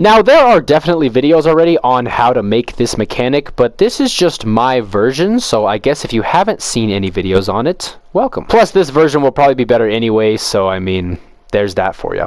Now, there are definitely videos already on how to make this mechanic, but this is just my version, so I guess if you haven't seen any videos on it, welcome. Plus, this version will probably be better anyway, so I mean, there's that for you.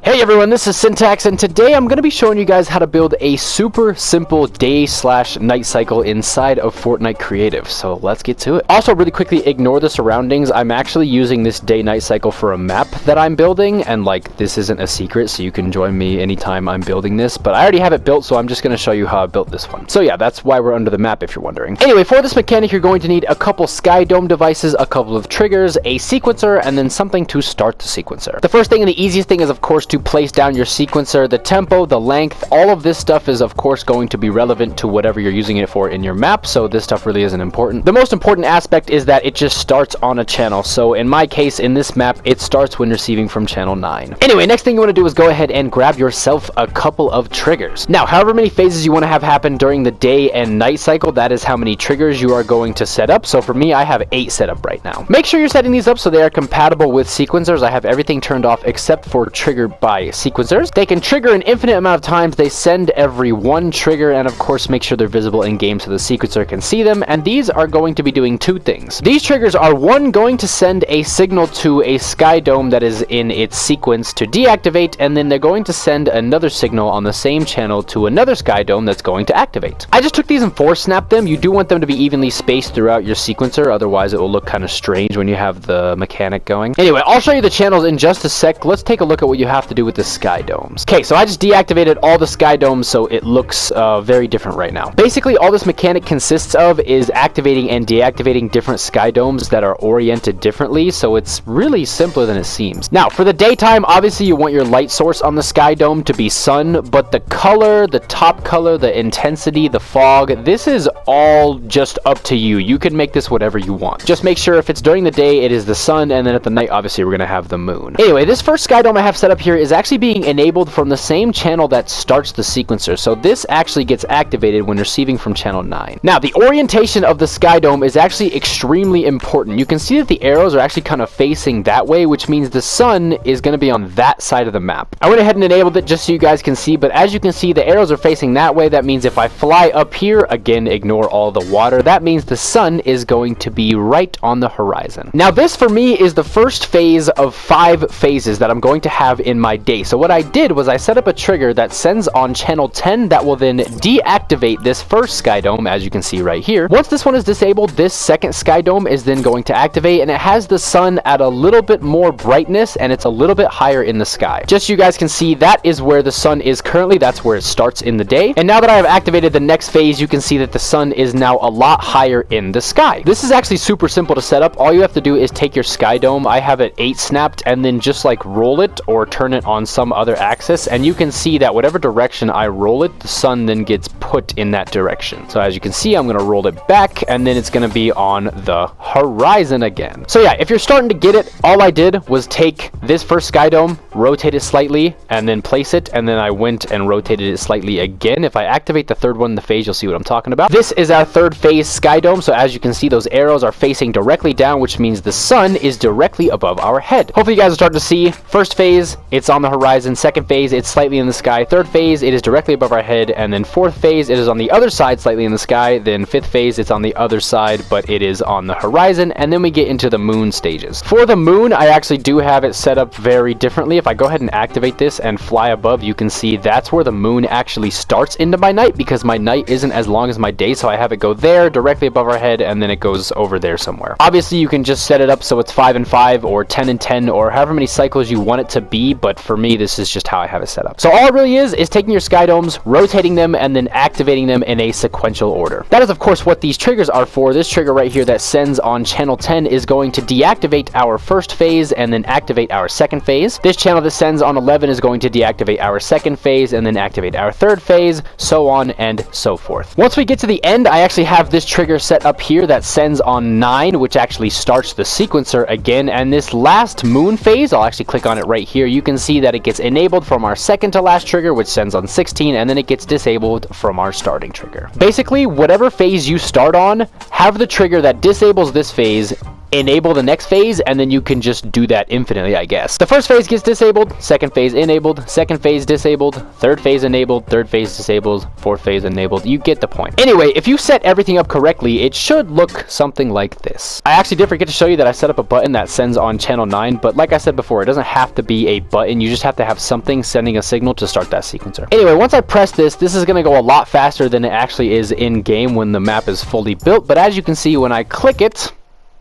Hey everyone, this is Syntax, and today I'm going to be showing you guys how to build a super simple day/night cycle inside of Fortnite Creative, so let's get to it. Also, really quickly, ignore the surroundings. I'm actually using this day/night cycle for a map that I'm building, and like, this isn't a secret, so you can join me anytime I'm building this, but I already have it built, so I'm just going to show you how I built this one. So yeah, that's why we're under the map if you're wondering. Anyway, for this mechanic, you're going to need a couple sky dome devices, a couple of triggers, a sequencer, and then something to start the sequencer. The first thing and the easiest thing is, of course, to place down your sequencer. The tempo, the length, all of this stuff is of course going to be relevant to whatever you're using it for in your map, so this stuff really isn't important. The most important aspect is that it just starts on a channel, so in my case, in this map, it starts when receiving from channel 9. Anyway, next thing you want to do is go ahead and grab yourself a couple of triggers. Now, however many phases you want to have happen during the day and night cycle, that is how many triggers you are going to set up. So for me, I have 8 set up right now. Make sure you're setting these up so they are compatible with sequencers. I have everything turned off except for trigger by sequencers. They can trigger an infinite amount of times. They send every one trigger, and of course make sure they're visible in game so the sequencer can see them, and these are going to be doing 2 things. These triggers are, one, going to send a signal to a sky dome that is in its sequence to deactivate, and then they're going to send another signal on the same channel to another sky dome that's going to activate. I just took these and force snapped them. You do want them to be evenly spaced throughout your sequencer, otherwise it will look kind of strange when you have the mechanic going. Anyway, I'll show you the channels in just a sec. Let's take a look at what you have to do with the sky domes. Okay, so I just deactivated all the sky domes, so it looks very different right now. Basically, all this mechanic consists of is activating and deactivating different sky domes that are oriented differently, so it's really simpler than it seems. Now, for the daytime, obviously you want your light source on the sky dome to be sun, but the color, the top color, the intensity, the fog, this is all just up to you. You can make this whatever you want. Just make sure if it's during the day, it is the sun, and then at the night, obviously, we're going to have the moon. Anyway, this first sky dome I have set up here is actually being enabled from the same channel that starts the sequencer, so this actually gets activated when receiving from channel 9. Now, the orientation of the sky dome is actually extremely important. You can see that the arrows are actually kind of facing that way, which means the sun is going to be on that side of the map. I went ahead and enabled it just so you guys can see, but as you can see, the arrows are facing that way. That means if I fly up here, again, ignore all the water, that means the sun is going to be right on the horizon. Now, this for me is the first phase of 5 phases that I'm going to have in my day. So what I did was I set up a trigger that sends on channel 10 that will then deactivate this first sky dome, as you can see right here. Once this one is disabled, this second sky dome is then going to activate, and it has the sun at a little bit more brightness, and it's a little bit higher in the sky. Just so you guys can see, that is where the sun is currently. That's where it starts in the day. And now that I have activated the next phase, you can see that the sun is now a lot higher in the sky. This is actually super simple to set up. All you have to do is take your sky dome, I have it 8 snapped, and then just like roll it or turn it on some other axis, and you can see that whatever direction I roll it, the sun then gets put in that direction. So as you can see, I'm going to roll it back, and then it's going to be on the horizon again. So yeah, if you're starting to get it, all I did was take this first sky dome, rotate it slightly, and then place it, and then I went and rotated it slightly again. If I activate the third one in the phase, you'll see what I'm talking about. This is our third phase sky dome, so as you can see, those arrows are facing directly down, which means the sun is directly above our head. Hopefully you guys are starting to see. First phase, it's on the horizon. Second phase, it's slightly in the sky. Third phase, it is directly above our head. And then fourth phase, it is on the other side, slightly in the sky. Then fifth phase, it's on the other side, but it is on the horizon. And then we get into the moon stages. For the moon, I actually do have it set up very differently. If I go ahead and activate this and fly above, you can see that's where the moon actually starts into my night, because my night isn't as long as my day, so I have it go there, directly above our head, and then it goes over there somewhere. Obviously, you can just set it up so it's 5 and 5, or 10 and 10, or however many cycles you want it to be, but for me, this is just how I have it set up. So all it really is taking your sky domes, rotating them, and then activating them in a sequential order. That is, of course, what these triggers are for. This trigger right here that sends on channel 10 is going to deactivate our first phase and then activate our second phase. This channel that sends on 11 is going to deactivate our second phase and then activate our third phase, so on and so forth. Once we get to the end, I actually have this trigger set up here that sends on 9, which actually starts the sequencer again. And this last moon phase, I'll actually click on it right here. You can see that it gets enabled from our second to last trigger, which sends on 16, and then it gets disabled from our starting trigger. Basically, whatever phase you start on, have the trigger that disables this phase enable the next phase, and then you can just do that infinitely, I guess. The first phase gets disabled, second phase enabled, second phase disabled, third phase enabled, third phase disabled, fourth phase enabled. You get the point. Anyway, if you set everything up correctly, it should look something like this. I actually did forget to show you that I set up a button that sends on channel 9, but like I said before, it doesn't have to be a button. You just have to have something sending a signal to start that sequencer. Anyway, once I press this is going to go a lot faster than it actually is in game when the map is fully built, but as you can see, when I click it,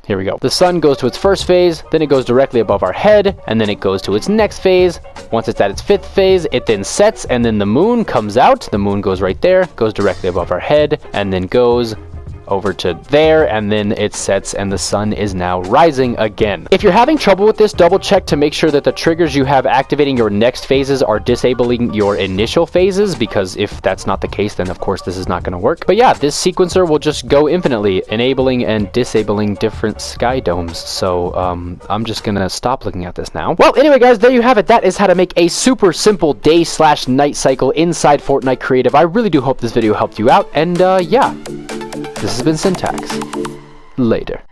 here we go. The sun goes to its first phase, then it goes directly above our head, and then it goes to its next phase. Once it's at its fifth phase, it then sets, and then the moon comes out. The moon goes right there, goes directly above our head, and then goes over to there, and then it sets and the sun is now rising again. If you're having trouble with this, double check to make sure that the triggers you have activating your next phases are disabling your initial phases, because if that's not the case, then of course this is not going to work. But yeah, this sequencer will just go infinitely, enabling and disabling different sky domes. So I'm just gonna stop looking at this now. Well, anyway guys, there you have it. That is how to make a super simple day/night cycle inside Fortnite Creative. I really do hope this video helped you out, and yeah, this has been Syntax. Later.